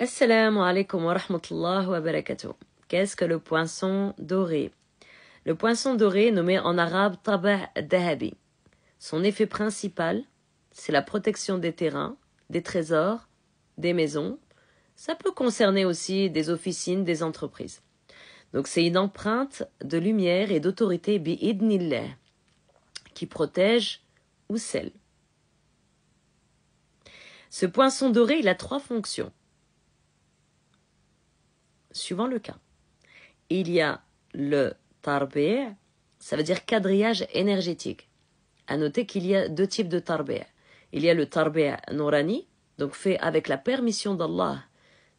Assalamu alaikum wa rahmatullahi wa barakatuh. Qu'est-ce que le poisson doré? Le poisson doré, nommé en arabe Taba' Dahabi. Son effet principal, c'est la protection des terrains, des trésors, des maisons. Ça peut concerner aussi des officines, des entreprises. Donc c'est une empreinte de lumière et d'autorité bi'idnillah qui protège ou scelle. Ce poisson doré, il a 3 fonctions. Suivant le cas. Il y a le tarbi', ça veut dire quadrillage énergétique. À noter qu'il y a 2 types de tarbi'. Il y a le tarbi' nourani, donc fait avec la permission d'Allah.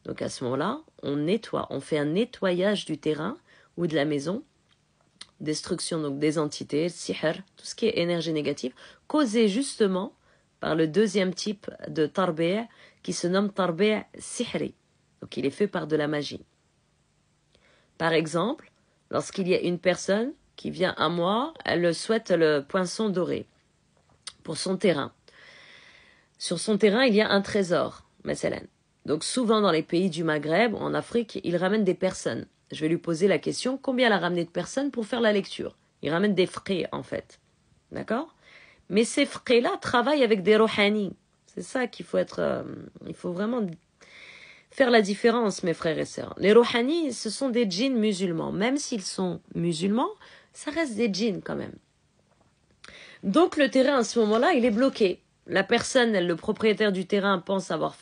Donc à ce moment-là, on nettoie, on fait un nettoyage du terrain ou de la maison, destruction donc des entités, sihr, tout ce qui est énergie négative, causé justement par le 2e type de tarbi' qui se nomme tarbi' sihri. Donc il est fait par de la magie. Par exemple, lorsqu'il y a une personne qui vient à moi, elle souhaite le poisson doré pour son terrain. Sur son terrain, il y a un trésor, mesela. Donc souvent dans les pays du Maghreb, en Afrique, il ramène des personnes. Je vais lui poser la question, combien elle a ramené de personnes pour faire la lecture? Il ramène des frais en fait. D'accord? Mais ces frais-là travaillent avec des rohani. C'est ça qu'il faut être... il faut vraiment... faire la différence, mes frères et sœurs. Les rohani, ce sont des djinns musulmans. Même s'ils sont musulmans, ça reste des djinns quand même. Donc le terrain, à ce moment-là, il est bloqué. La personne, le propriétaire du terrain pense avoir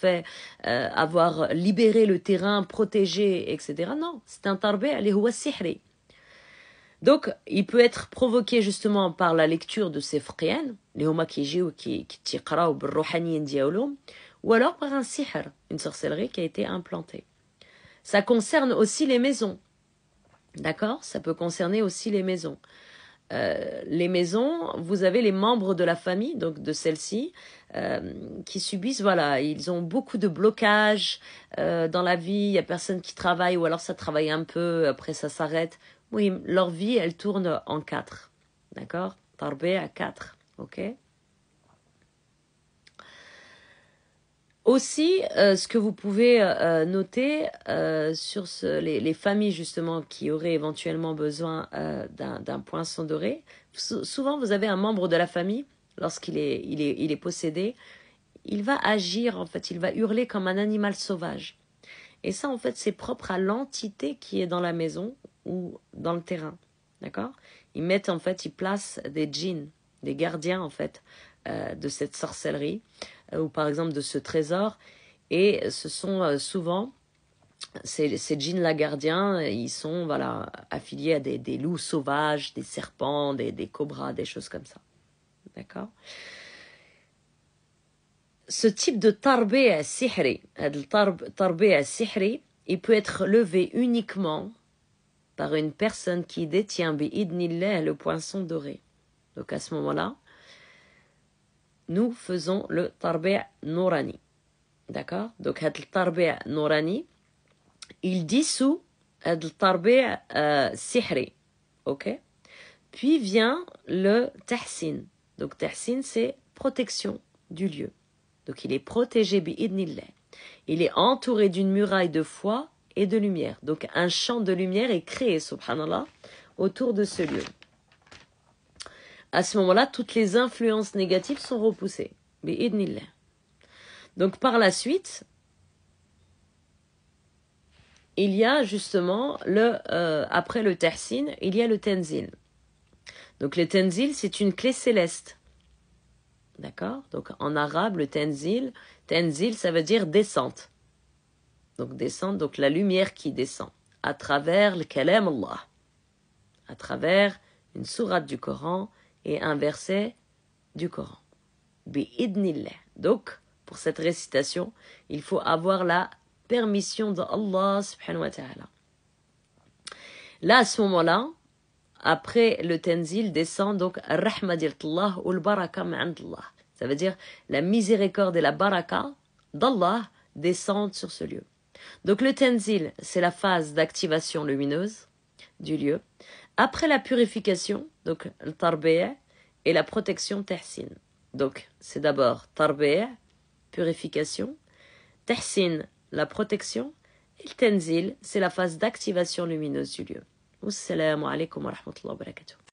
avoir libéré le terrain, protégé, etc. Non, c'est un tarbi' li huwa sihri. Donc, il peut être provoqué justement par la lecture de ces friennes, les huma qui jouent, qui tiqraw bil rohani diaoulom, ou alors par un sihr, une sorcellerie qui a été implantée. Ça concerne aussi les maisons. D'accord? Ça peut concerner aussi les maisons. Les maisons, vous avez les membres de la famille, donc de celle-ci, qui subissent, voilà, ils ont beaucoup de blocages dans la vie, il n'y a personne qui travaille, ou alors ça travaille un peu, après ça s'arrête. Oui, leur vie, elle tourne en 4. D'accord? Tarbi' à 4. Ok? Aussi, ce que vous pouvez noter sur les familles justement qui auraient éventuellement besoin d'un poisson doré, souvent vous avez un membre de la famille, lorsqu'il est possédé, il va agir en fait, il va hurler comme un animal sauvage. Et ça en fait c'est propre à l'entité qui est dans la maison ou dans le terrain. D'accord? Ils placent des djinns, des gardiens en fait de cette sorcellerie ou par exemple de ce trésor, et ce sont souvent ces djinns-là gardiens, ils sont voilà, affiliés à des loups sauvages, des serpents, des cobras, des choses comme ça. D'accord? Ce type de tarbi' sihri, tarbi' sihri, il peut être levé uniquement par une personne qui détient bi'idnillah le poisson doré. Donc à ce moment-là, nous faisons le tarbi' nourani. D'accord? Donc le tarbi' nourani, il dissout le tarbi' sihri. Ok? Puis vient le tahsin. Donc tahsin, c'est protection du lieu. Donc il est protégé bi'idnillah. Il est entouré d'une muraille de foi et de lumière. Donc un champ de lumière est créé, subhanallah, autour de ce lieu. À ce moment-là, toutes les influences négatives sont repoussées. Bi'idnillah. Donc par la suite, il y a justement après le tahsin, il y a le tenzil. Donc le tenzil, c'est une clé céleste. D'accord? Donc en arabe, le tenzil, ça veut dire descente. Donc descente, donc la lumière qui descend à travers le kalam Allah, à travers une sourate du Coran et un verset du Coran. Bi'idnillah. Donc, pour cette récitation, il faut avoir la permission d'Allah subhanahu wa ta'ala. Là, à ce moment-là, après le tenzil descend donc rahma d'Allah ou le baraka ma'andallah. Ça veut dire la miséricorde et la baraka d'Allah descendent sur ce lieu. Donc le tenzil, c'est la phase d'activation lumineuse du lieu. Après la purification, donc le tarbi' et la protection tahsin. Donc c'est d'abord tarbi', purification, tahsin, la protection. Et le tenzil, c'est la phase d'activation lumineuse du lieu. Wassalamu alaikum wa rahmatullahi wa barakatuh.